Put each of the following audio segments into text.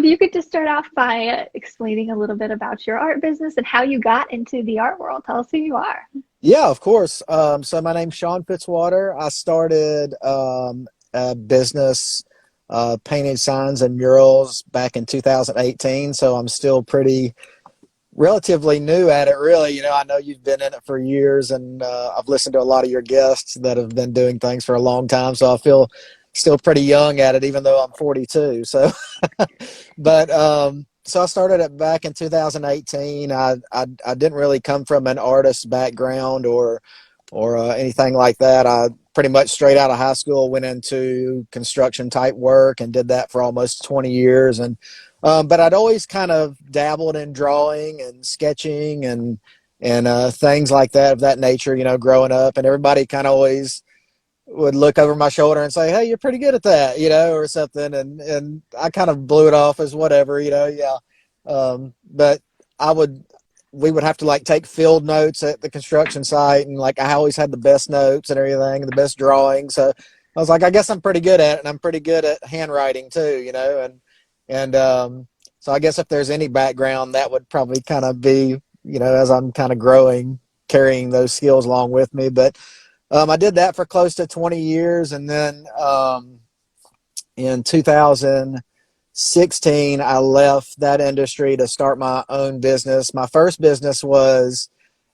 you could just start off by explaining a little bit about your art business and how you got into the art world. Tell us who you are. Yeah, of course. So my name's Shawn Fitzwater. I started a business painting signs and murals back in 2018. So I'm still pretty relatively new at it, really. I know you've been in it for years, and I've listened to a lot of your guests that have been doing things for a long time. So I feel still pretty young at it, even though I'm 42. So, but so I started it back in 2018. I didn't really come from an artist background or anything like that. I pretty much straight out of high school went into construction type work and did that for almost 20 years. And but I'd always kind of dabbled in drawing and sketching and things like that of that nature, growing up. And everybody kind of always would look over my shoulder and say, "Hey, you're pretty good at that," or something. And I kind of blew it off as whatever, yeah. But we would have to like take field notes at the construction site, and like I always had the best notes and everything and the best drawings. So I was like, I guess I'm pretty good at it, and I'm pretty good at handwriting too, and so I guess if there's any background, that would probably kind of be, as I'm kind of growing, carrying those skills along with me. But I did that for close to 20 years. And then in 2016, I left that industry to start my own business. My first business was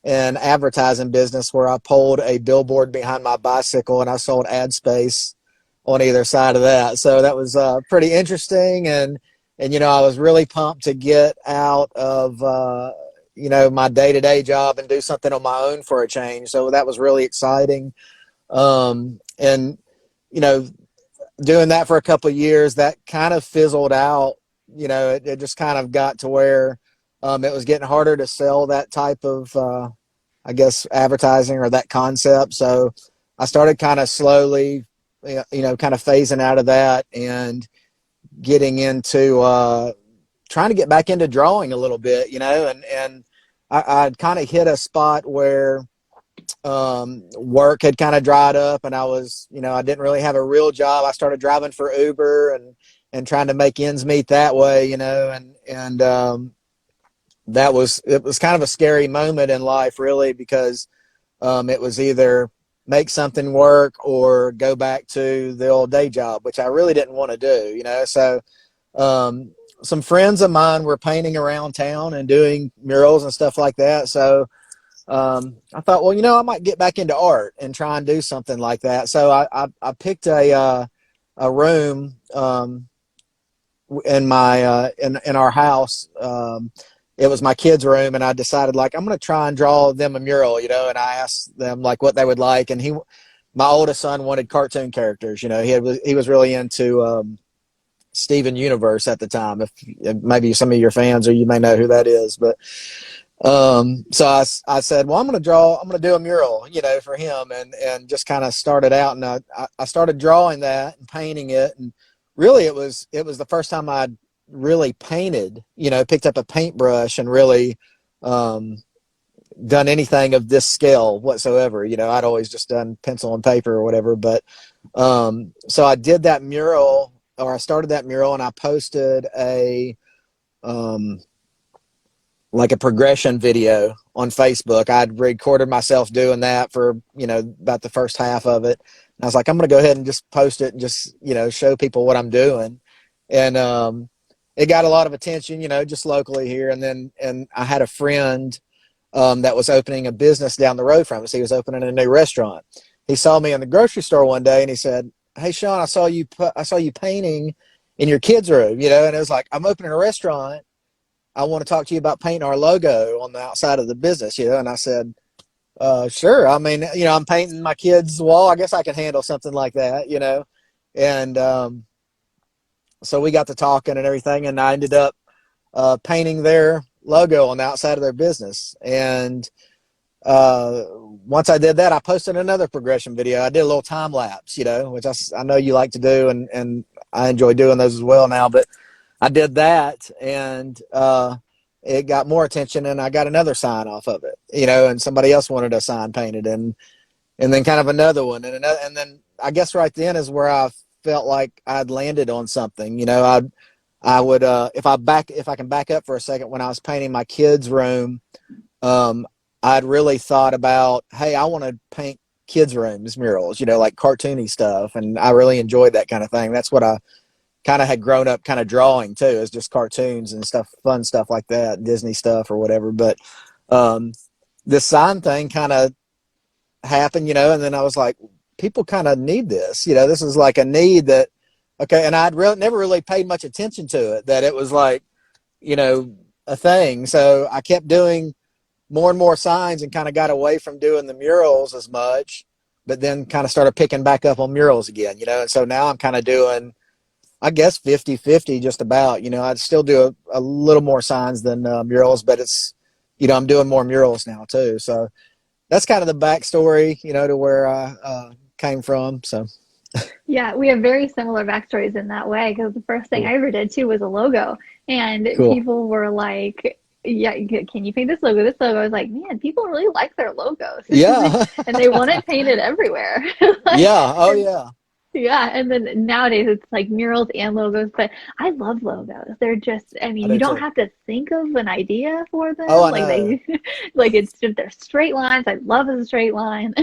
an advertising business where I pulled a billboard behind my bicycle and I sold ad space on either side of that. So that was pretty interesting. And I was really pumped to get out of, my day-to-day job and do something on my own for a change. So that was really exciting. And, doing that for a couple of years, that kind of fizzled out. It just kind of got to where it was getting harder to sell that type of, I guess, advertising or that concept. So I started kind of slowly, kind of phasing out of that and getting into trying to get back into drawing a little bit, and I'd kind of hit a spot where work had kind of dried up, and I was, I didn't really have a real job. I started driving for Uber and trying to make ends meet that way, and it was kind of a scary moment in life, really, because it was either make something work or go back to the old day job, which I really didn't want to do, So some friends of mine were painting around town and doing murals and stuff like that. So I thought, well, I might get back into art and try and do something like that. So I picked a room in my in our house. It was my kids' room, and I decided, like, I'm going to try and draw them a mural, and I asked them like what they would like. And my oldest son wanted cartoon characters. He was really into Steven Universe at the time. If maybe some of your fans or you may know who that is, but so I said, well, I'm going to do a mural, for him, and just kind of started out, and I started drawing that and painting it, and really it was the first time I'd really painted, picked up a paintbrush and really done anything of this scale whatsoever. I'd always just done pencil and paper or whatever, but so I did that mural, or I started that mural, and I posted like a progression video on Facebook. I'd recorded myself doing that for, about the first half of it. And I was like, I'm going to go ahead and just post it and just, show people what I'm doing. And it got a lot of attention, just locally here. And I had a friend that was opening a business down the road from us. He was opening a new restaurant. He saw me in the grocery store one day and he said, "Hey, Shawn, I saw you painting in your kids' room," and it was like, I'm opening a restaurant. I want to talk to you about painting our logo on the outside of the business, and I said, sure. I mean, I'm painting my kids' wall. I guess I can handle something like that, and so we got to talking and everything, and I ended up painting their logo on the outside of their business. And once I did that, I posted another progression video. I did a little time lapse, which I know you like to do, and I enjoy doing those as well now, but I did that, and it got more attention, and I got another sign off of it, and somebody else wanted a sign painted, and then kind of another one, and then I guess right then is where I felt like I'd landed on something. I would, if I can back up for a second, when I was painting my kids' room, um, I'd really thought about, hey, I want to paint kids' rooms murals, like cartoony stuff. And I really enjoyed that kind of thing. That's what I kind of had grown up kind of drawing too, is just cartoons and stuff, fun stuff like that, Disney stuff or whatever. But um, this sign thing kind of happened, and then I was like, people kind of need this, this is like a need that, okay. And never really paid much attention to it, that it was like, a thing. So I kept doing more and more signs and kind of got away from doing the murals as much, but then kind of started picking back up on murals again, and so now I'm kind of doing, I guess, 50-50 just about. I'd still do a little more signs than murals, but it's, I'm doing more murals now too. So that's kind of the backstory, to where I came from. So Yeah, we have very similar backstories in that way because the first thing cool. I ever did too was a logo, and Cool. people were like, "Yeah, can you paint this logo?" This logo. I was like, "Man, people really like their logos, Yeah. and they want it painted everywhere." Like, Yeah. Oh and yeah. yeah, and then nowadays it's like murals and logos, but I love logos. They're just, I I mean, you do don't too. have to think of an idea for Oh, them. I Like know. they, like it's just they're straight lines. I love a straight line.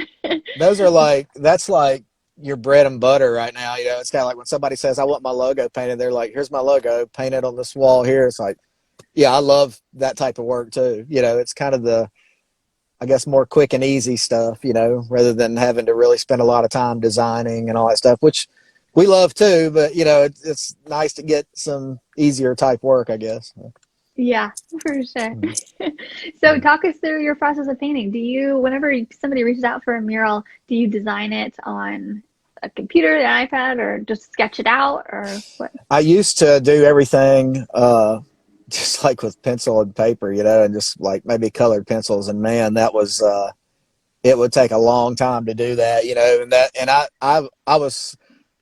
Those are like, that's like your bread and butter right now. It's kind of like when somebody says, I want my logo painted, they're like, here's my logo, paint it on this wall here. It's like, yeah, I love that type of work too. It's kind of the, I guess, more quick and easy stuff, rather than having to really spend a lot of time designing and all that stuff, which we love too. But, it's nice to get some easier type work, I guess. Yeah, for sure. Mm. So talk us through your process of painting. Do you, whenever somebody reaches out for a mural, do you design it on a computer, an iPad, or just sketch it out, or what? I used to do everything just like with pencil and paper, and just like maybe colored pencils. And man, that was it would take a long time to do that, and I was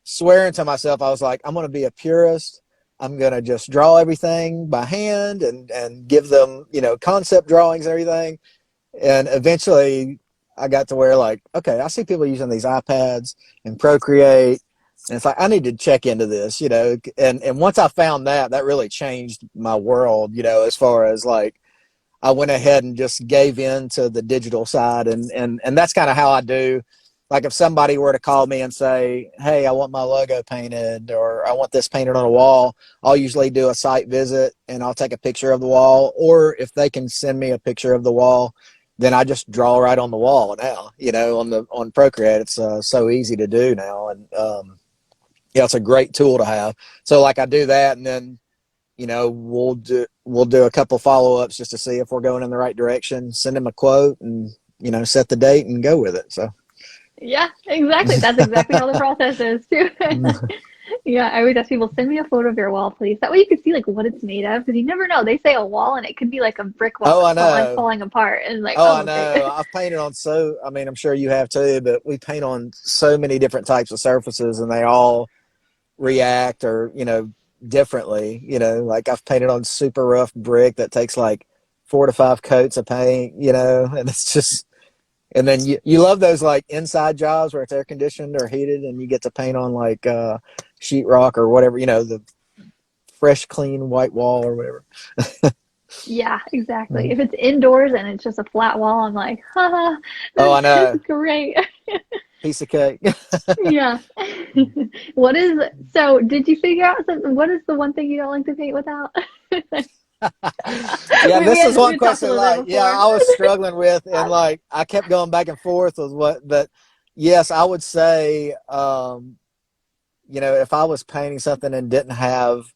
swearing to myself, I was like, I'm going to be a purist. I'm going to just draw everything by hand and give them, concept drawings and everything. And eventually I got to where, like, okay, I see people using these iPads and Procreate, and it's like, I need to check into this, and once I found that really changed my world, as far as like, I went ahead and just gave in to the digital side. And that's kind of how I do. Like if somebody were to call me and say, hey, I want my logo painted, or I want this painted on a wall, I'll usually do a site visit and I'll take a picture of the wall. Or if they can send me a picture of the wall, then I just draw right on the wall now, on Procreate. It's so easy to do now. And yeah, it's a great tool to have. So like I do that, and then we'll do a couple follow-ups just to see if we're going in the right direction, send them a quote, and set the date and go with it. So Yeah, exactly. That's exactly how the process is too. Yeah, I always ask people, send me a photo of your wall, please. That way you can see like what it's made of, because you never know. They say a wall, and it could be like a brick wall oh, I that's know. falling apart, and like, Oh, I oh, okay. know. I've painted on, so I mean, I'm sure you have too, but we paint on so many different types of surfaces, and they all react, or differently. Like I've painted on super rough brick that takes like 4 to 5 coats of paint, and it's just, and then you love those like inside jobs where it's air conditioned or heated, and you get to paint on like sheetrock or whatever, the fresh clean white wall or whatever. Yeah, exactly. If it's indoors and it's just a flat wall, I'm like, haha, Oh, this I is know. great. Piece of cake. Yeah. What is, so did you figure out something? What is the one thing you don't like to paint without? Yeah, We this is had one we talked a question, little bit like, yeah, before. I was struggling with, and like I kept going back and forth with what, but yes, I would say, if I was painting something and didn't have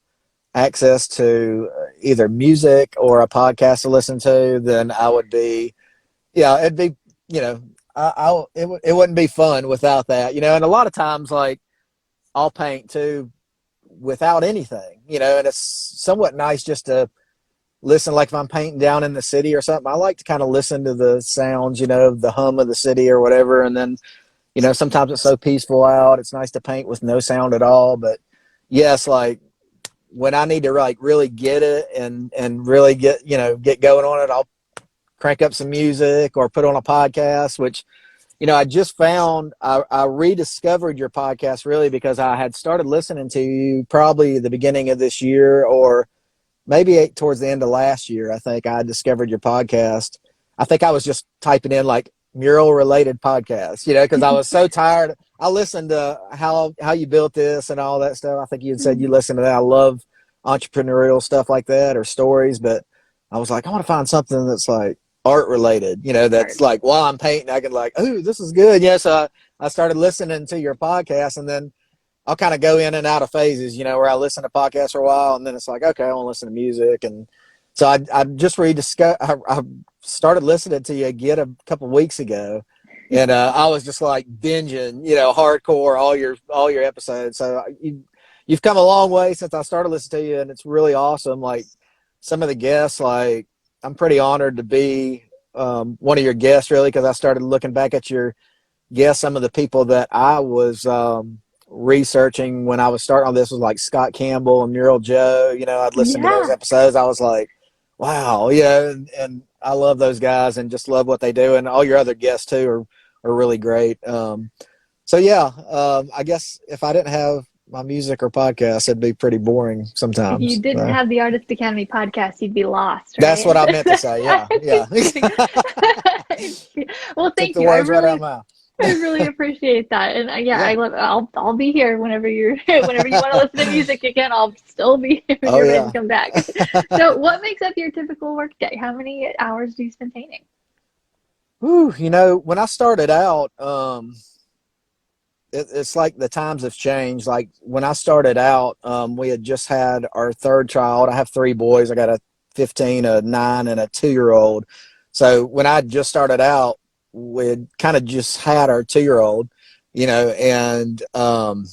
access to either music or a podcast to listen to, then I would be, yeah, it'd be, you know, it wouldn't be fun without that, and a lot of times, like, I'll paint too without anything, and it's somewhat nice just to listen. Like if I'm painting down in the city or something, I like to kind of listen to the sounds, the hum of the city or whatever. And then, sometimes it's so peaceful out, it's nice to paint with no sound at all. But yes, like when I need to like really get it and really get going on it, I'll crank up some music or put on a podcast, which I just found I rediscovered your podcast really because I had started listening to you probably the beginning of this year or maybe towards the end of last year. I think I discovered your podcast. I think I was just typing in like mural related podcasts, because I was so tired. I listened to how you built this and all that stuff. I think you had said you listened to that. I love entrepreneurial stuff like that or stories, but I was like, I want to find something that's like art related, that's Art. like while I'm painting, I can like, oh, this is good. Yeah. So I started listening to your podcast, and then I'll kind of go in and out of phases, where I listen to podcasts for a while, and then it's like, okay, I want to listen to music. And so I just rediscovered, I started listening to you again a couple of weeks ago, and I was just like binging, hardcore all your episodes. So you've come a long way since I started listening to you, and it's really awesome. Like some of the guests, like I'm pretty honored to be one of your guests, really, because I started looking back at your guests. Some of the people that I was researching when I was starting on this was like Scott Campbell and Mural Joe. I'd listened to those Yeah. episodes. I was like, wow, and I love those guys and just love what they do. And all your other guests too are really great. So yeah, I guess if I didn't have my music or podcast, it'd be pretty boring If you sometimes. didn't have the Artist Academy podcast, you'd be lost, That's right? what I meant to say. Yeah, yeah. Well, Took thank the you. words right out of my mouth. I really appreciate that. And yeah, Yeah. I'll be here whenever whenever you want to listen to music again. I'll still be here when Oh you're ready to yeah. come back. So, what makes up your typical work day? How many hours do you spend painting? Whew, when I started out, it's like the times have changed. Like when I started out, we had just had our third child. I have three boys. I got a 15, a 9, and a 2-year-old. So when I just started out, we'd kind of just had our 2-year-old, and man,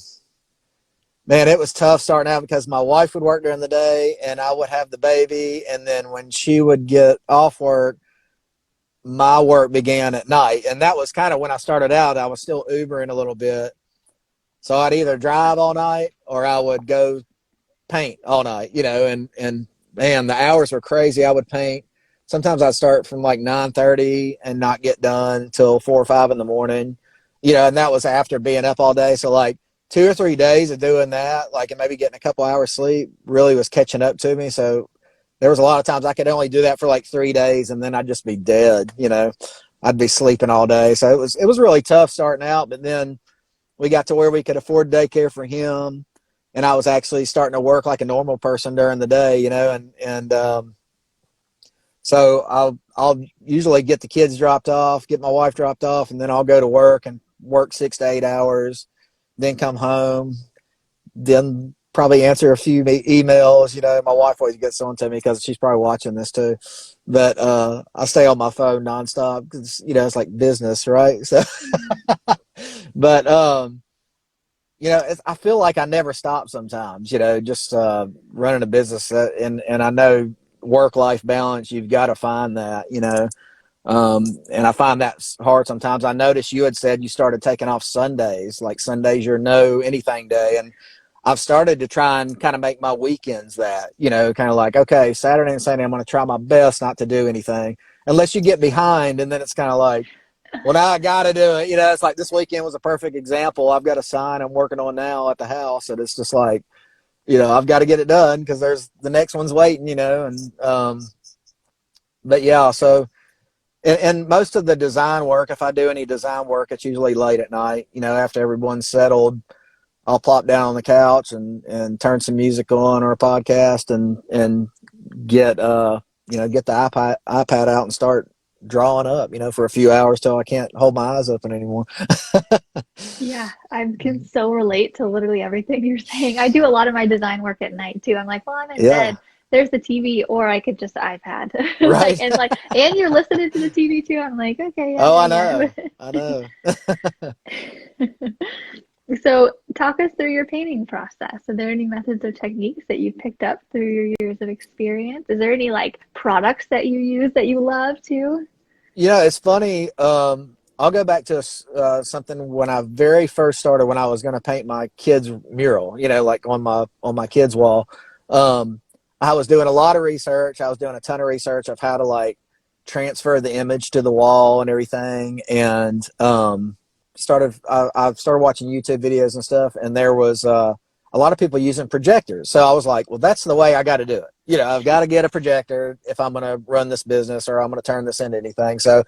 it was tough starting out because my wife would work during the day and I would have the baby. And then when she would get off work, my work began at night. And that was kind of when I started out. I was still Ubering a little bit. So I'd either drive all night or I would go paint all night, and man, the hours were crazy. I would paint. Sometimes I'd start from like 9:30 and not get done until 4 or 5 in the morning, and that was after being up all day. So like 2 or 3 days of doing that, like, and maybe getting a couple hours sleep really was catching up to me. So there was a lot of times I could only do that for like 3 days and then I'd just be dead, I'd be sleeping all day. So it was really tough starting out, but then we got to where we could afford daycare for him, and I was actually starting to work like a normal person during the day, and so I'll usually get the kids dropped off, get my wife dropped off, and then I'll go to work and work 6 to 8 hours, then come home, then probably answer a few emails. My wife always gets on to me because she's probably watching this too, but I stay on my phone nonstop because it's like business, right? So but I feel like I never stop sometimes, just running a business, and I know work-life balance, you've got to find that, and I find that hard sometimes. I noticed you had said you started taking off Sundays, like Sundays your no anything day, and I've started to try and kind of make my weekends that, kind of like, okay, Saturday and Sunday I'm going to try my best not to do anything unless you get behind, and then it's kind of like, well, now I got to do it. It's like this weekend was a perfect example. I've got a sign I'm working on now at the house, and it's just like, I've got to get it done because there's the next one's waiting, and but yeah, so and most of the design work, if I do any design work, it's usually late at night, after everyone's settled. I'll plop down on the couch and turn some music on or a podcast and get get the iPad out and start drawing up, for a few hours till I can't hold my eyes open anymore. Yeah, I can so relate to literally everything you're saying. I do a lot of my design work at night too. I'm like, well, I'm in Yeah, bed. There's the TV, or I could just iPad. right. And you're listening to the TV too. I'm like, okay, Oh, I yeah, know. I know. yeah. So, talk us through your painting process. Are there any methods or techniques that you picked up through your years of experience? Is there any like products that you use that you love too? It's funny. I'll go back to something when I very first started, when I was going to paint my kids' mural, like on my kids' wall. I was doing a lot of research. I was doing a ton of research of how to like transfer the image to the wall and everything. And I started watching YouTube videos and stuff, and there was a lot of people using projectors. So I was like, well, that's the way I got to do it. You know, I've got to get a projector if I'm going to run this business or I'm going to turn this into anything. So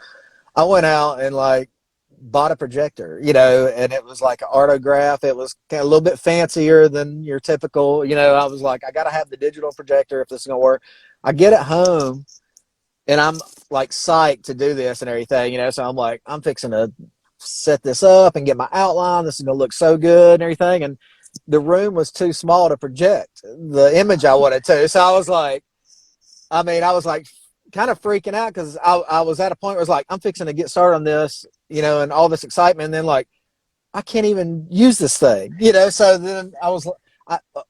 I went out and like bought a projector, you know, and it was like an artograph. It was kind of a little bit fancier than your typical, you know. I was like, I got to have the digital projector if this is going to work. I get it home and I'm like psyched to do this and everything, you know. So I'm like, I'm fixing to set this up and get my outline. This is going to look so good and everything. And the room was too small to project the image I wanted to. So I was like, kind of freaking out because I was at a point where I was like, I'm fixing to get started on this, you know, and all this excitement. And then like, I can't even use this thing, you know? So then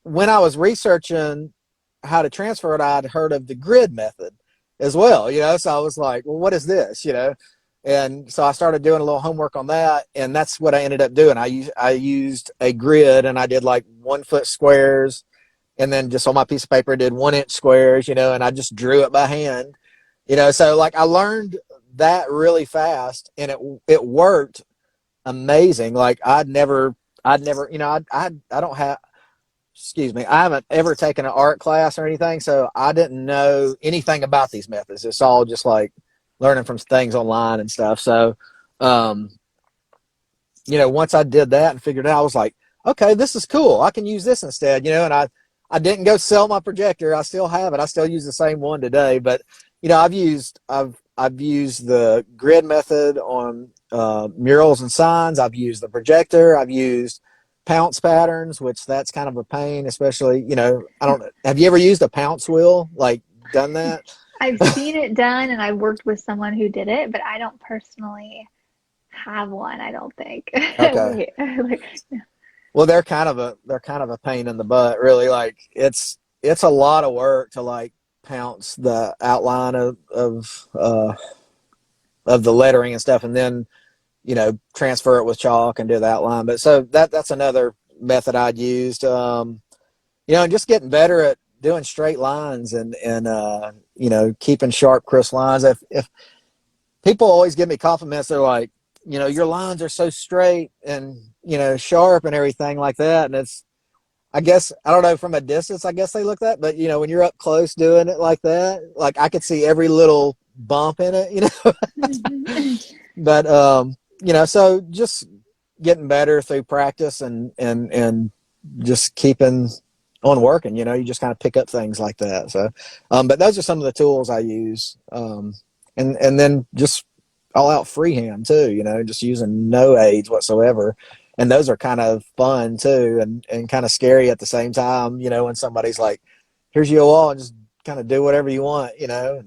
when I was researching how to transfer it, I'd heard of the grid method as well, you know? So I was like, well, what is this, you know? And so I started doing a little homework on that, and that's what I ended up doing. I used a grid, and I did like 1 foot squares, and then just on my piece of paper did 1 inch squares, you know, and I just drew it by hand, you know. So like I learned that really fast, and it worked amazing. Like I'd never, you know, I don't have, excuse me, I haven't ever taken an art class or anything, so I didn't know anything about these methods. It's all just like learning from things online and stuff. So, you know, once I did that and figured it out, I was like, okay, this is cool. I can use this instead, you know. And I didn't go sell my projector. I still have it. I still use the same one today. But you know, I've used the grid method on murals and signs. I've used the projector. I've used Pounce Patterns, which that's kind of a pain, especially, you know, I don't know. Have you ever used a Pounce wheel? Like done that? I've seen it done and I've worked with someone who did it, but I don't personally have one, I don't think. Okay. Wait, like, Well, they're kind of a pain in the butt, really. Like it's a lot of work to like pounce the outline of the lettering and stuff, and then, you know, transfer it with chalk and do the outline. But so that's another method I'd used. You know, and just getting better at doing straight lines and you know, keeping sharp, crisp lines. If people always give me compliments, they're like, you know, your lines are so straight and, you know, sharp and everything like that. And it's, I guess, I don't know, from a distance, I guess they look that, but you know, when you're up close doing it like that, like I could see every little bump in it, you know. But you know, so just getting better through practice and just keeping on working, you know. You just kind of pick up things like that. So but those are some of the tools I use. And then just all out freehand too, you know, just using no aids whatsoever. And those are kind of fun too, and kind of scary at the same time, you know, when somebody's like, here's your wall and just kind of do whatever you want, you know.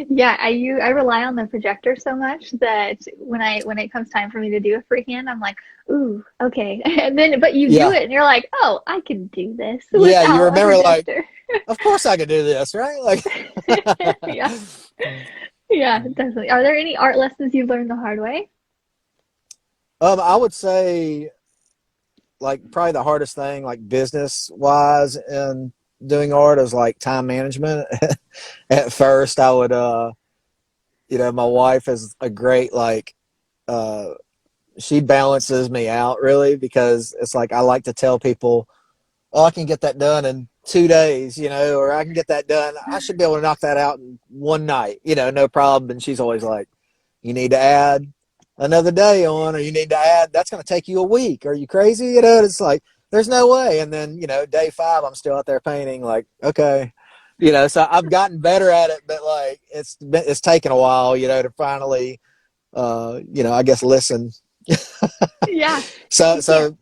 yeah, I rely on the projector so much that when it comes time for me to do a freehand, I'm like, ooh, okay. And then but you do Yeah. it and you're like, oh, I can do this Yeah. You without a remember like, projector. of course I could do this, right? Like, Yeah. Yeah, definitely. Are there any art lessons you've learned the hard way? I would say like probably the hardest thing, like business wise, in doing art is like time management. At first, I would, you know, my wife is a great like, uh, she balances me out really, because it's like I like to tell people, oh, I can get that done in 2 days, you know, or I can get that done. I should be able to knock that out in one night, you know, no problem. And she's always like, you need to add another day on, or you need to add, that's going to take you a week. Are you crazy? You know, it's like, there's no way. And then, you know, day 5, I'm still out there painting, like, okay, you know, so I've gotten better at it, but like, it's taken a while, you know, to finally, you know, I guess listen. Yeah. So, Yeah. so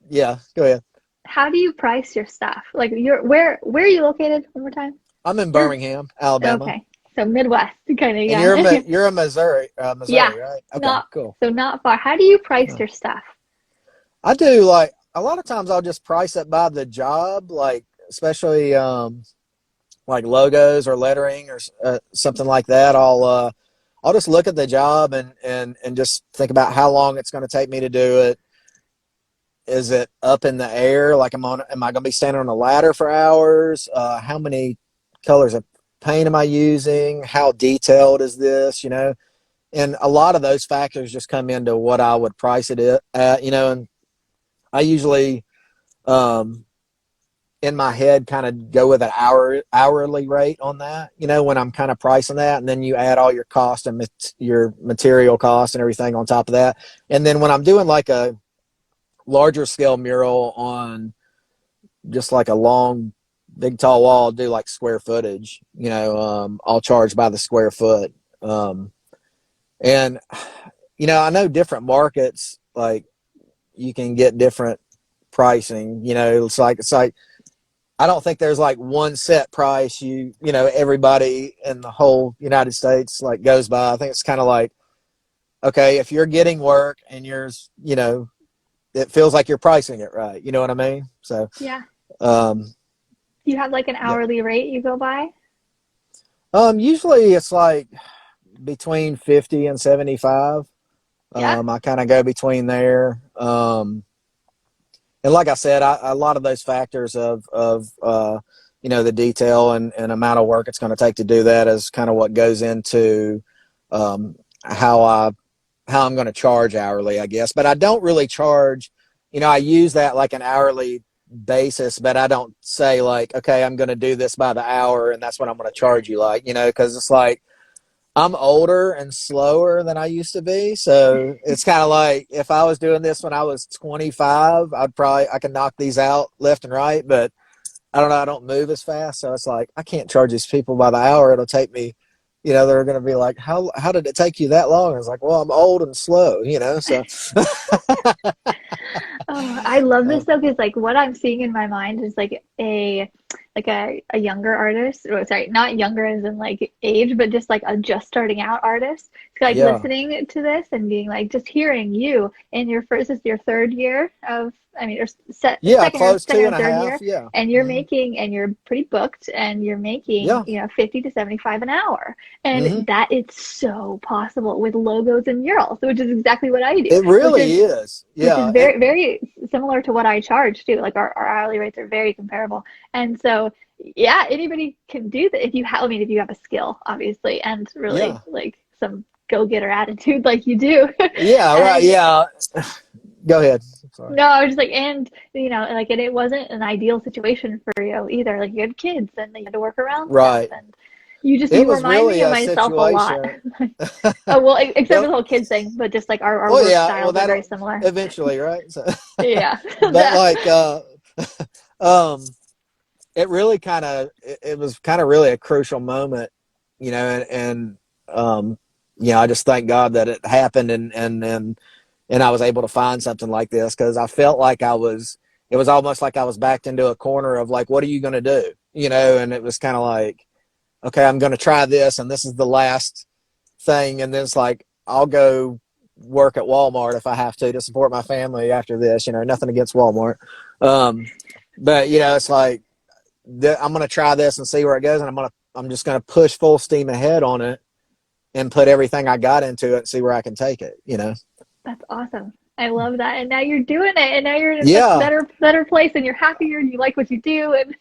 yeah, go ahead. How do you price your stuff? Like you're where are you located one more time? I'm in You're Birmingham, Alabama. okay. So Midwest kind of, And yeah. you're a Missouri, Yeah. Missouri, right? Okay, Not cool. so not far. How do you price Yeah. your stuff? I do, like a lot of times I'll just price it by the job, like especially like logos or lettering or something like that. I'll just look at the job and just think about how long it's going to take me to do it. Is it up in the air? Like am I going to be standing on a ladder for hours? How many colors paint am I using? How detailed is this? And a lot of those factors just come into what I would price it at, and I usually, in my head, kind of go with an hourly rate on that, when I'm kind of pricing that. And then you add all your cost and your material cost and everything on top of that. And then when I'm doing like a larger scale mural on just like a long, big, tall wall, I'll do like square footage, I'll charge by the square foot. And, I know different markets, like you can get different pricing, it's like, I don't think there's like one set price everybody in the whole United States like goes by. I think it's kind of like, okay, if you're getting work and it feels like you're pricing it right. You know what I mean? So, Yeah. um, You have like an hourly rate you go by? Usually it's like between 50 and 75. Yeah. I kind of go between there. And like I said, a lot of those factors of the detail and amount of work it's going to take to do that is kind of what goes into how I'm going to charge hourly, I guess. But I don't really charge, I use that like an hourly basis, but I don't say like, okay, I'm going to do this by the hour and that's what I'm going to charge you, like, because it's like, I'm older and slower than I used to be. So it's kind of like if I was doing this when I was 25, I can knock these out left and right, but I don't know. I don't move as fast. So it's like, I can't charge these people by the hour. It'll take me, they're going to be like, how did it take you that long? It's like, well, I'm old and slow, so. Oh, I love this though, because like what I'm seeing in my mind is like a younger artist, or sorry, not younger as in like age, but just like a just starting out artist. Like Yeah. listening to this and being like just hearing you in your first, this is your third year of, I mean, or Yeah. second Close two or and a third half. year, Yeah. and you're making, and you're pretty booked, and you're making, Yeah. 50 to 75 an hour, hmm and that is so possible with logos and murals, which is exactly what I do, It which is really is. which is Yeah. very, very similar to what I charge too. Like our hourly rates are very comparable. And so, yeah, anybody can do that if you have, I mean, if you have a skill, obviously, and really Yeah. like some go-getter attitude like you do. Yeah. Right. And Yeah. Go ahead. Sorry. no, I was just like, and like, and it wasn't an ideal situation for you either. Like you had kids and you had to work around stuff, Right. and It you was remind really me of a myself a lot. situation. Oh, well, except for Well, the whole kids thing, but just like our well, work yeah. Well, styles are very that'll similar. eventually, right? So, Yeah. but That. like, um, it really it was kind of really a crucial moment, and I just thank God that it happened and I was able to find something like this, because I felt like it was almost like I was backed into a corner of like, what are you going to do? And it was kind of like, okay, I'm going to try this, and this is the last thing. And then it's like, I'll go work at Walmart if I have to support my family after this, nothing against Walmart. But it's like, I'm going to try this and see where it goes. And I'm just going to push full steam ahead on it and put everything I got into it and see where I can take it, That's awesome. I love that. And now you're doing it, and now you're in a such Yeah, better place, and you're happier and you like what you do. And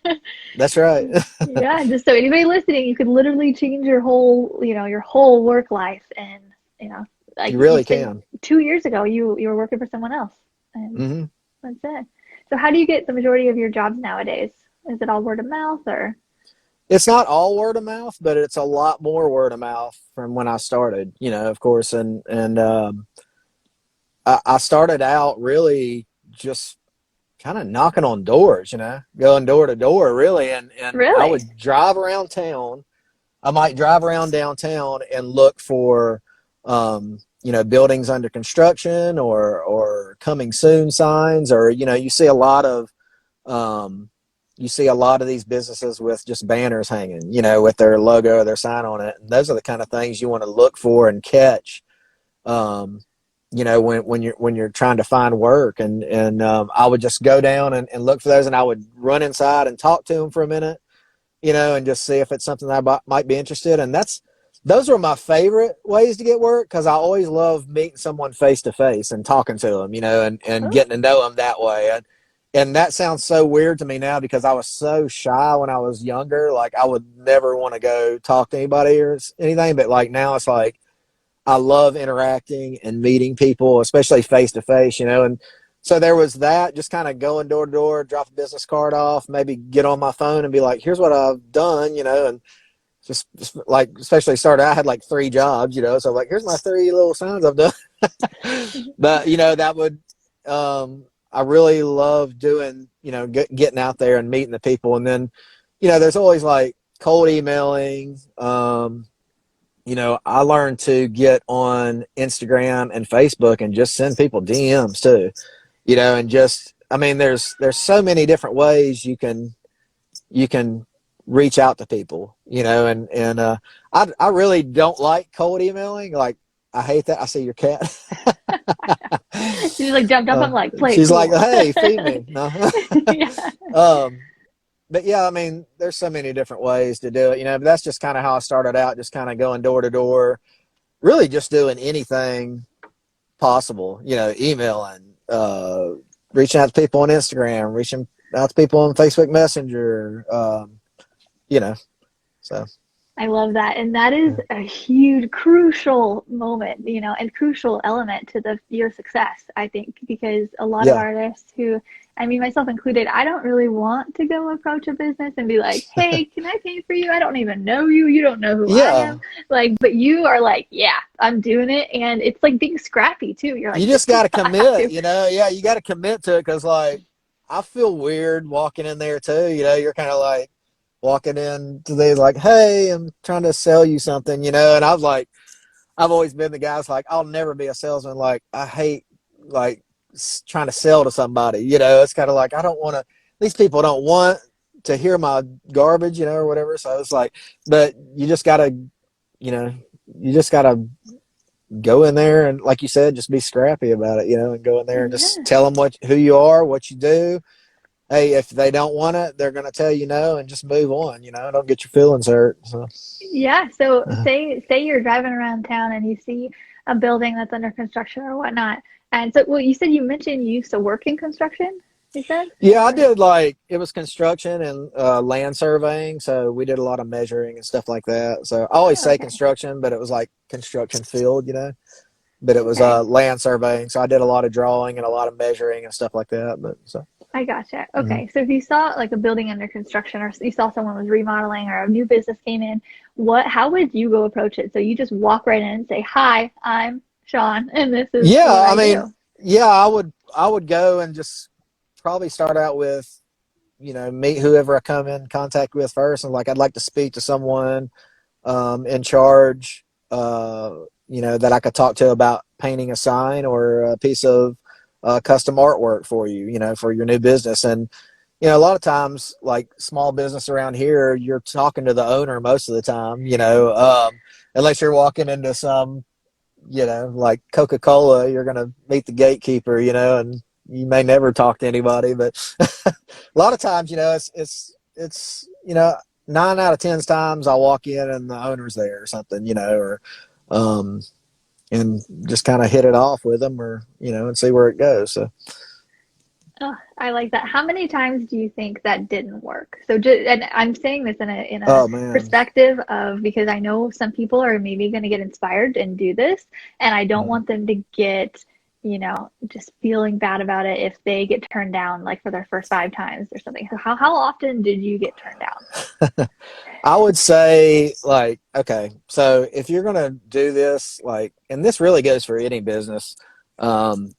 that's right. yeah, just so anybody listening, you could literally change your whole, your whole work life. And, like You you really said, can. 2 years ago, you were working for someone else. And hmm that's it. So how do you get the majority of your jobs nowadays? Is it all word of mouth or? It's not all word of mouth, but it's a lot more word of mouth from when I started, of course. And I started out really just kind of knocking on doors, going door to door, really. And I Really? would drive around town. I might drive around downtown and look for, buildings under construction or coming soon signs, or, um, you see a lot of these businesses with just banners hanging, with their logo or their sign on it. And those are the kind of things you want to look for and catch, when you're trying to find work. And I would just go down and look for those, and I would run inside and talk to them for a minute, and just see if it's something that I might be interested in. Those were my favorite ways to get work, because I always love meeting someone face to face and talking to them, and Oh, getting to know them that way. and that sounds so weird to me now because I was so shy when I was younger. Like I would never want to go talk to anybody or anything. But like now it's like I love interacting and meeting people, especially face to face, you know. And so there was that, just kind of going door to door, drop a business card off, maybe get on my phone and be like, here's what I've done, you know. And just like, especially started, I had like 3 jobs, you know. So like, here's my 3 little signs I've done. But, you know, that would, I really love doing, you know, getting out there and meeting the people. And then, you know, there's always like cold emailing. You know, I learned to get on Instagram and Facebook and just send people DMs too, you know, and just, I mean, there's so many different ways you can reach out to people, you know, and I really don't like cold emailing. Like, I hate that. I see your cat. She just like jumped up and like, play it She's like, cool. hey, feed me. No. Yeah. But yeah, I mean, there's so many different ways to do it, you know, but that's just kind of how I started out, just kind of going door to door, really just doing anything possible, you know, emailing, reaching out to people on Instagram, reaching out to people on Facebook Messenger, you know, so. I love that. And that is a huge, crucial moment, you know, and crucial element to your success, I think, because a lot of Yeah. artists who, I mean, myself included, I don't really want to go approach a business and be like, hey, can I paint for you? I don't even know you. You don't know who I Yeah. am. Like, but you are like, yeah, I'm doing it. And it's like being scrappy too. You're You like, this just is got to what I have commit, to. you know, yeah, you got to commit to it. Cause like, I feel weird walking in there too, you know, you're kind of like walking in to they like, hey, I'm trying to sell you something, you know, and I was like, I've always been the guy that's like, I'll never be a salesman. Like, I hate like trying to sell to somebody. You know, it's kind of like I don't want to. These people don't want to hear my garbage, you know, or whatever. So it's like, but you just gotta, you know, you just gotta go in there and, like you said, just be scrappy about it, you know, and go in there and just Yeah. tell them who you are, what you do. Hey, if they don't want it, they're gonna tell you no, and just move on. You know, don't get your feelings hurt. So. Yeah, so say you're driving around town and you see a building that's under construction or whatnot. And so, well, you mentioned you used to work in construction, you said? Yeah, I Or did like it was construction and land surveying, so we did a lot of measuring and stuff like that. So I always oh, say okay. construction, but it was like construction field, you know. But it was Okay. land surveying, so I did a lot of drawing and a lot of measuring and stuff like that. But so. I gotcha. Mhm. Okay. So if you saw like a building under construction or you saw someone was remodeling or a new business came in, how would you go approach it? So you just walk right in and say, "Hi, I'm Shawn, and this is what Yeah, I I mean, do." yeah, I would go and just probably start out with, you know, meet whoever I come in contact with first, and like I'd like to speak to someone in charge, you know, that I could talk to about painting a sign or a piece of custom artwork for you, you know, for your new business. And, you know, a lot of times, like small business around here, you're talking to the owner most of the time, you know, unless you're walking into some, you know, like Coca-Cola, you're going to meet the gatekeeper, you know, and you may never talk to anybody, but a lot of times, you know, you know, 9 out of 10 times I'll walk in and the owner's there or something, you know, or, um, and just kind of hit it off with them or, you know, and see where it goes. So, Oh, I like that. How many times do you think that didn't work? So, just, and I'm saying this in a oh man. perspective of because I know some people are maybe going to get inspired and do this, and I don't Mm. want them to get, just feeling bad about it if they get turned down like for their first 5 times or something. So, how often did you get turned down? I would say like, okay, so if you're going to do this, like, and this really goes for any business, um,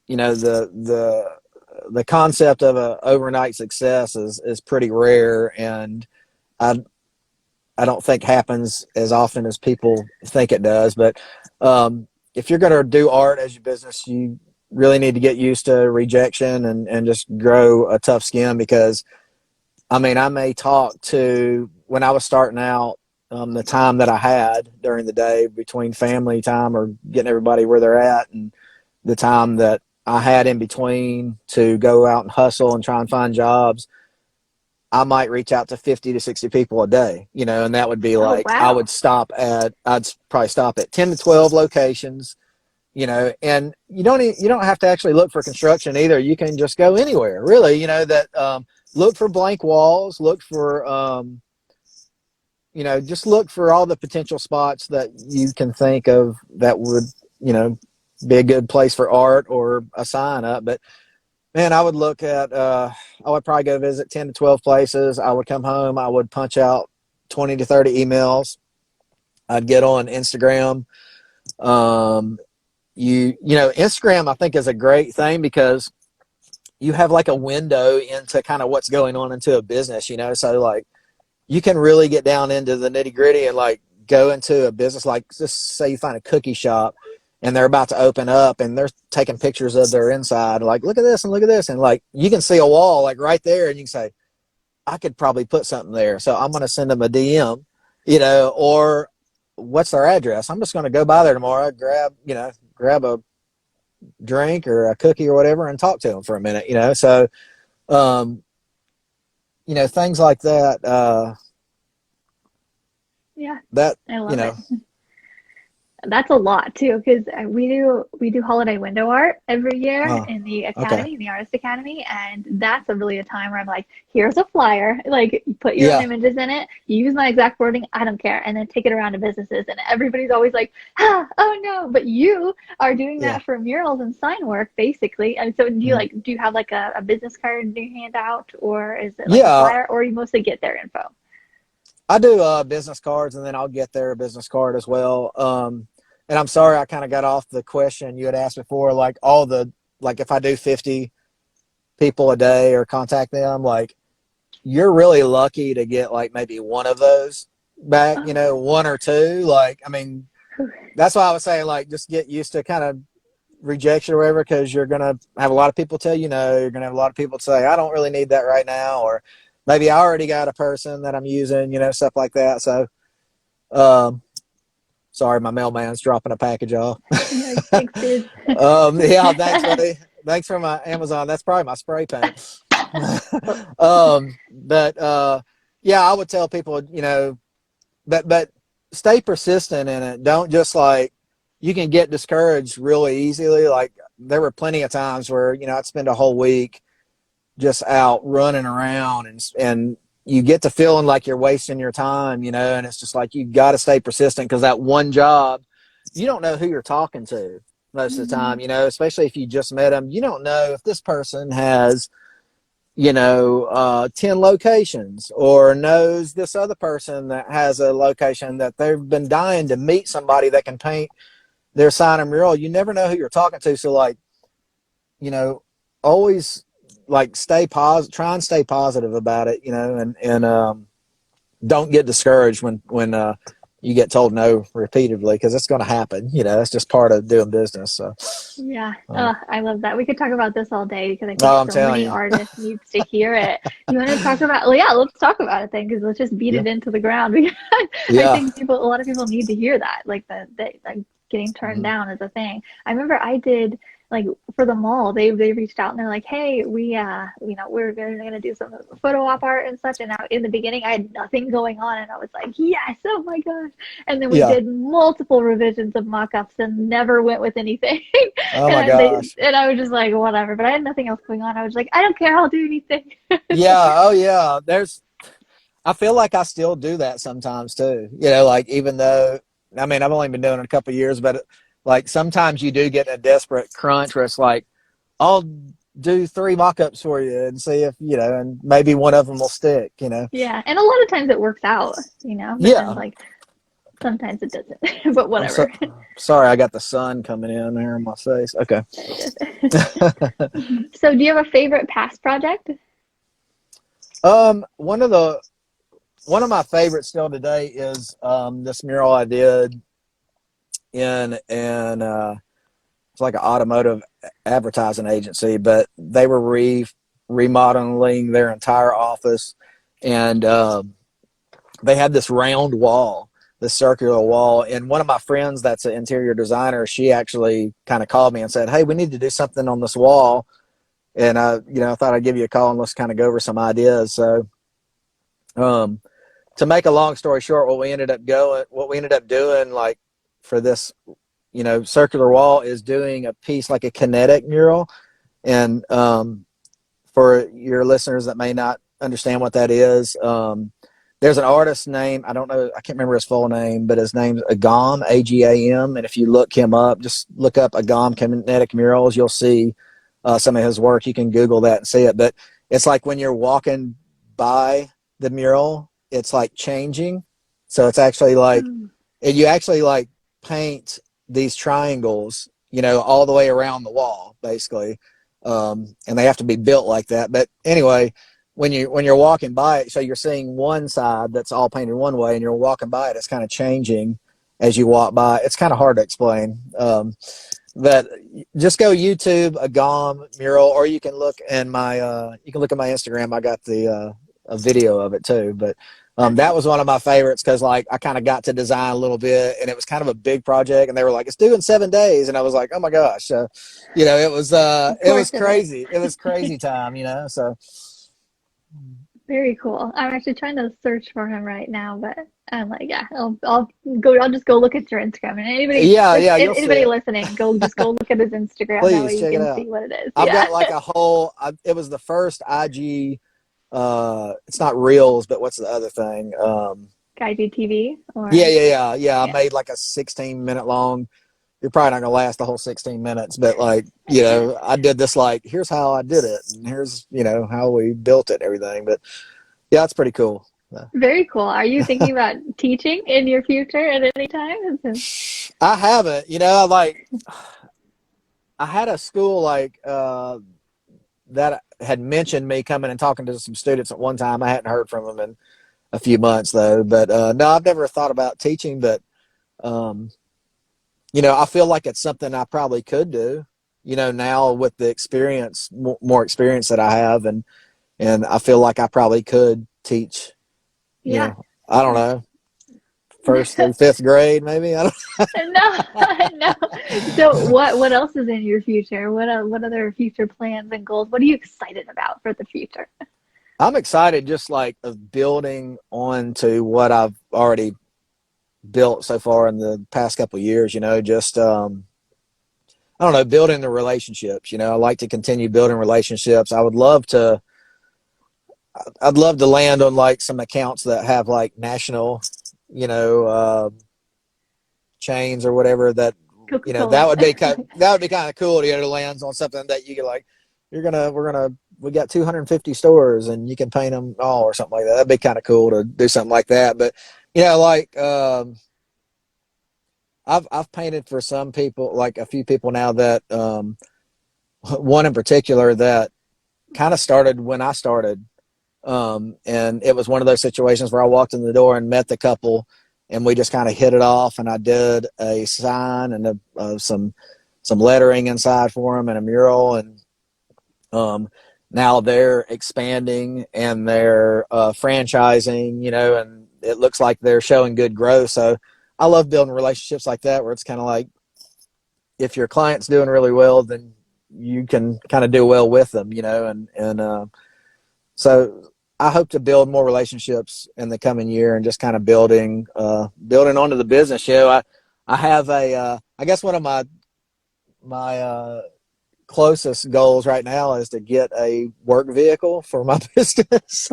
you know, the concept of a overnight success is pretty rare. And I, I don't think happens as often as people think it does. But if you're going to do art as your business, you really need to get used to rejection and just grow a tough skin because, I mean, I may talk to when I was starting out, the time that I had during the day between family time or getting everybody where they're at and the time that I had in between to go out and hustle and try and find jobs. I might reach out to 50 to 60 people a day, you know, and that would be Oh, like, wow. I'd probably stop at 10 to 12 locations, and you don't have to actually look for construction either. You can just go anywhere, really. That look for blank walls, look for just look for all the potential spots that you can think of that would be a good place for art or a sign up. But man, I would look at I would probably go visit 10 to 12 places. I would come home, I would punch out 20 to 30 emails. I'd get on Instagram. Instagram, I think, is a great thing because you have like a window into kind of what's going on into a business, so like you can really get down into the nitty gritty and like go into a business. Like, just say you find a cookie shop and they're about to open up and they're taking pictures of their inside. Like, look at this and look at this. And like, you can see a wall like right there and you can say, I could probably put something there. So I'm going to send them a DM, or what's their address? I'm just going to go by there tomorrow, grab a drink or a cookie or whatever and talk to them for a minute, So, things like that. Yeah, That, I love it. That's a lot too, because we do holiday window art every year in the okay. academy, in the artist academy, and that's a time where I'm like, here's a flyer, like put your own Yeah. images in it, use my exact wording, I don't care, and then take it around to businesses, and everybody's always like, oh no, but you are doing Yeah. that for murals and sign work basically. And so do you have like a business card you hand out, or is it like a Yeah. flyer, or you mostly get their info? I do business cards, and then I'll get their business card as well. And I'm sorry, I kind of got off the question you had asked before. Like if I do 50 people a day or contact them, like you're really lucky to get like maybe one of those back, Oh. one or two. Like, I mean, that's why I was saying, like, just get used to kind of rejection or whatever, because you're going to have a lot of people tell you no. You're going to have a lot of people say, I don't really need that right now. Or maybe I already got a person that I'm using, stuff like that. So, sorry, my mailman's dropping a package off. Yeah, thanks, dude. Yeah, thanks, buddy. Thanks for my Amazon. That's probably my spray paint. But yeah, I would tell people, but stay persistent in it. Don't just like, you can get discouraged really easily. Like, there were plenty of times where, I'd spend a whole week just out running around and you get to feeling like you're wasting your time, and it's just like, you've got to stay persistent, because that one job, you don't know who you're talking to most of the time, especially if you just met them. You don't know if this person has, 10 locations, or knows this other person that has a location that they've been dying to meet somebody that can paint their sign and mural. You never know who you're talking to. So like, always like try and stay positive about it, and don't get discouraged when you get told no repeatedly, because it's going to happen. It's just part of doing business. So Yeah. Oh, I love that. We could talk about this all day, because I think I'm so telling many you. artists needs to hear it. You want to talk about, well, yeah, let's talk about it then, because let's just beat Yeah. it into the ground. Because I Yeah. think a lot of people need to hear that, like that like getting turned Mhm. down is a thing. I remember I did, like, for the mall, they reached out and they're like, hey, we're gonna do some photo op art and such. And now, in the beginning, I had nothing going on, and I was like, yes, oh my gosh. And then we Yeah. did multiple revisions of mock-ups and never went with anything. Oh my And gosh. I was just like, whatever. But I had nothing else going on. I was like, I don't care, I'll do anything. Yeah. Oh yeah. I feel like I still do that sometimes too. Like, even though, I mean, I've only been doing it a couple of years, but like sometimes you do get in a desperate crunch where it's like, I'll do 3 mock-ups for you and see if, and maybe one of them will stick, Yeah, and a lot of times it works out, but then, Yeah. like, sometimes it doesn't. But I'm so whatever. sorry. I got the sun coming in here in my face. Okay. So do you have a favorite past project? Um, one of the, one of my favorites still today is this mural I did in it's like an automotive advertising agency, but they were remodeling their entire office, and they had this round wall, this circular wall. And one of my friends that's an interior designer, she actually kind of called me and said, hey, we need to do something on this wall. And I thought I'd give you a call and let's kind of go over some ideas. So to make a long story short, what we ended up doing, like, for this, Circular Wall is doing a piece like a kinetic mural. And for your listeners that may not understand what that is, there's an artist name, I don't know, I can't remember his full name, but his name's Agam, Agam. And if you look him up, just look up Agam Kinetic Murals, you'll see some of his work. You can Google that and see it. But it's like when you're walking by the mural, it's like changing. So it's actually like, you actually like paint these triangles, all the way around the wall, basically. And they have to be built like that. But anyway, when you're walking by it, so you're seeing one side that's all painted one way, and you're walking by it, it's kind of changing as you walk by. It's kind of hard to explain. But just go YouTube a GOM mural, or you can look in my you can look at my Instagram. I got a video of it too. But that was one of my favorites because like I kind of got to design a little bit, and it was kind of a big project. And they were like, "It's due in 7 days," and I was like, "Oh my gosh!" It was crazy. It was crazy time, So very cool. I'm actually trying to search for him right now, but I'm like, yeah, I'll just go look at your Instagram. And anybody listening, just go look at his Instagram. Please, that way you can see what it is. I've got like it was the first IG. It's not Reels, but what's the other thing? IGTV? Yeah. I made like a 16-minute long. You're probably not gonna last the whole 16 minutes, but like, I did this, like, here's how I did it, and here's, how we built it and everything. But yeah, it's pretty cool. Very cool. Are you thinking about teaching in your future at any time? I haven't, I had a school like that had mentioned me coming and talking to some students at one time. I hadn't heard from them in a few months though, but no, I've never thought about teaching, but I feel like it's something I probably could do, now with the experience, more experience that I have. And I feel like I probably could teach, I don't know, 1st through 5th grade, maybe. I don't No. So what else is in your future? What other future plans and goals? What are you excited about for the future? I'm excited just like of building on to what I've already built so far in the past couple of years, just I don't know, building the relationships. I like to continue building relationships. I'd love to land on like some accounts that have like national, chains or whatever, that that would be kind of cool to land on something that you can like, we got 250 stores and you can paint them all or something like that. That'd be kind of cool to do something like that. But I've painted for some people, like a few people now, that one in particular that kind of started when I started. And it was one of those situations where I walked in the door and met the couple, and we just kind of hit it off, and I did a sign and some lettering inside for them and a mural. And now they're expanding and they're franchising, and it looks like they're showing good growth. So I love building relationships like that, where it's kind of like, if your client's doing really well, then you can kind of do well with them, so I hope to build more relationships in the coming year, and just kind of building onto the business. I have I guess one of my closest goals right now is to get a work vehicle for my business,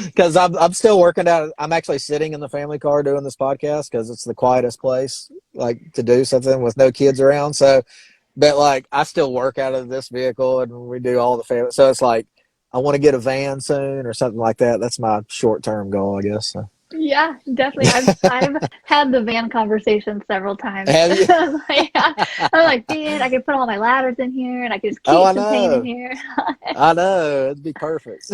because I'm still working out. I'm actually sitting in the family car doing this podcast because it's the quietest place like to do something with no kids around. So, but like I still work out of this vehicle, and we do all the family. So it's like I want to get a van soon or something like that. That's my short-term goal, I guess. So. Yeah, definitely. I've had the van conversation several times. Have you? I'm like, man, I could put all my ladders in here, and I could just keep some paint in here. I know, it'd be perfect.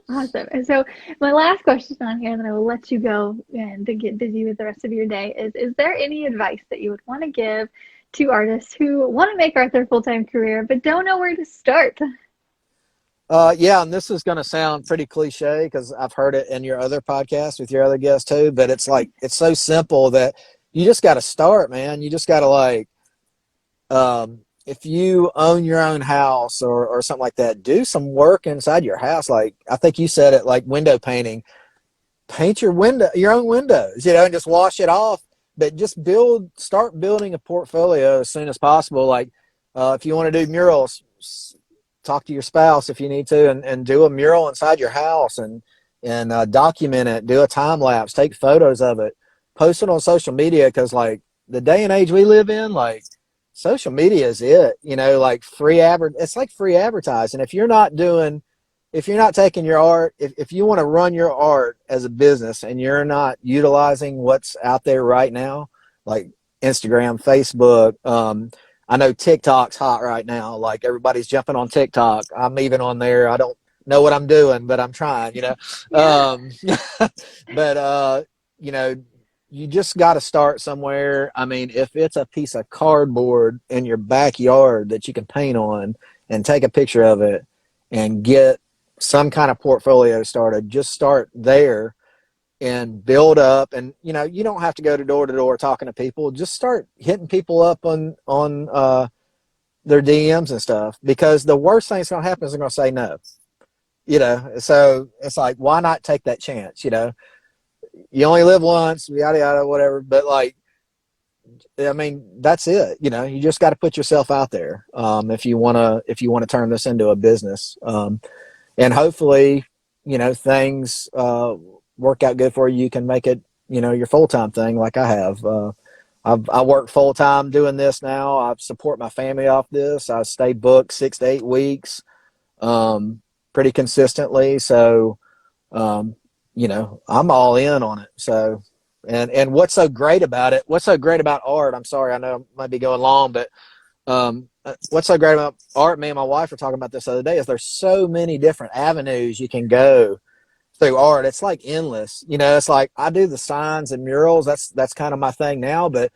Awesome. And so my last question on here, and then I will let you go and to get busy with the rest of your day, is there any advice that you would want to give to artists who want to make art their full-time career but don't know where to start? Yeah, and this is going to sound pretty cliche because I've heard it in your other podcast with your other guests too, but it's like, it's so simple that you just got to start, man. You just got to like, if you own your own house or something like that, do some work inside your house. Like, I think you said it, like window painting, paint your own windows, and just wash it off but just start building a portfolio as soon as possible. Like if you want to do murals, talk to your spouse if you need to, and do a mural inside your house and document it, do a time lapse, take photos of it, post it on social media. Cause like the day and age we live in, like social media is it, like it's like free advertising. If you're not taking your art, if you want to run your art as a business and you're not utilizing what's out there right now, like Instagram, Facebook, I know TikTok's hot right now. Like everybody's jumping on TikTok. I'm even on there. I don't know what I'm doing, but I'm trying, Yeah. But, you just got to start somewhere. I mean, if it's a piece of cardboard in your backyard that you can paint on and take a picture of it and get some kind of portfolio started, just start there and build up. And you don't have to go to door talking to people. Just start hitting people up on their DMs and stuff, because the worst thing that's going to happen is they're going to say no. So it's like, why not take that chance? You only live once, yada yada, whatever. But like, I mean, that's it. You just got to put yourself out there if you want to turn this into a business. And hopefully, things work out good for you. You can make it, your full-time thing like I have. I work full-time doing this now. I support my family off this. I stay booked 6 to 8 weeks pretty consistently. So, I'm all in on it. So, and what's so great about art, I'm sorry, I know I might be going long, but what's so great about art, me and my wife were talking about this the other day, is there's so many different avenues you can go through art. It's like endless. It's like I do the signs and murals. That's kind of my thing now. But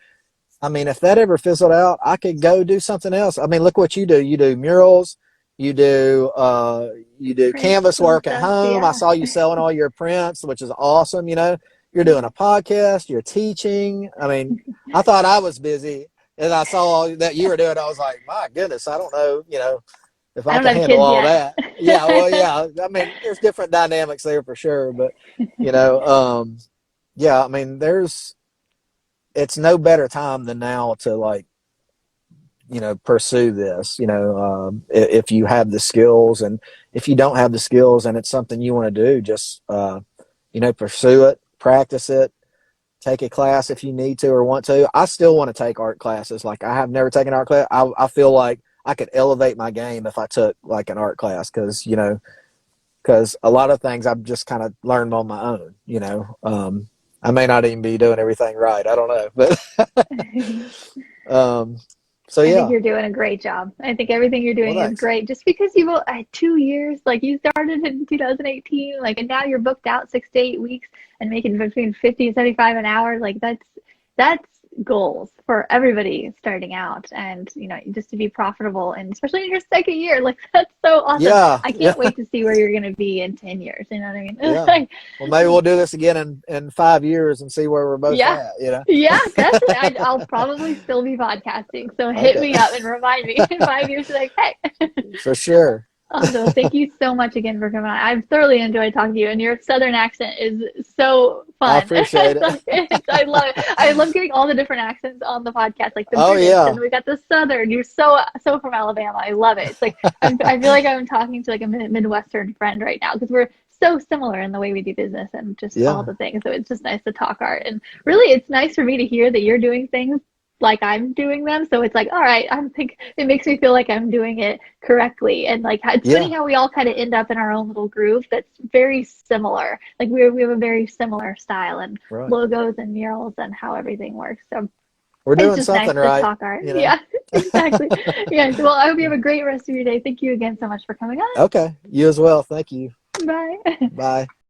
I mean, if that ever fizzled out, I could go do something else. I mean, look what you do. You do murals. You do Prints canvas and work at stuff. home. I Yeah. saw you selling all your prints, which is awesome. You're doing a podcast. You're teaching. I mean, I thought I was busy. And I saw that you were doing it. I was like, my goodness, I don't know, if I I don't can have handle kids all yet. that. Yeah, well, yeah. I mean, there's different dynamics there for sure. But, yeah, I mean, it's no better time than now to like, pursue this, if you have the skills. And if you don't have the skills and it's something you want to do, just, pursue it, practice it. Take a class if you need to or want to. I still want to take art classes. Like I have never taken art class. I feel like I could elevate my game if I took like an art class, because a lot of things I've just kind of learned on my own. I may not even be doing everything right. I don't know, but um, so I think yeah. you're doing a great job. I think everything you're Well, doing is thanks. great. Just because you had 2 years, like you started in 2018, like, and now you're booked out 6 to 8 weeks and making between 50 and 75 an hour. Like that's goals for everybody starting out, and just to be profitable, and especially in your second year, like that's so awesome. Yeah, I yeah, can't wait to see where you're gonna be in 10 years. You know what I mean? yeah. Well, maybe we'll do this again in 5 years and see where we're both Yeah. at. Yeah, definitely. I'll probably still be podcasting. So hit Okay, me up and remind me in 5 years, like, hey. for sure. Awesome. Thank you so much again for coming on. I've thoroughly enjoyed talking to you, and your Southern accent is so I fun. appreciate it. I love it. I love getting all the different accents on the podcast, like the Oh British, yeah, and we got the Southern. You're so from Alabama. I love it. It's like I feel like I'm talking to like a Midwestern friend right now, because we're so similar in the way we do business and just all yeah, the things. So it's just nice to talk art, and really, it's nice for me to hear that you're doing things like I'm doing them. So it's like, all right, I think it makes me feel like I'm doing it correctly. And like, it's yeah. funny how we all kind of end up in our own little groove that's very similar. Like we have a very similar style and Right. logos and murals and how everything works. So We're it's doing just nice something to right, talk art. Yeah, exactly. Yes. Well, I hope you have a great rest of your day. Thank you again so much for coming on. Okay. You as well. Thank you. Bye. Bye.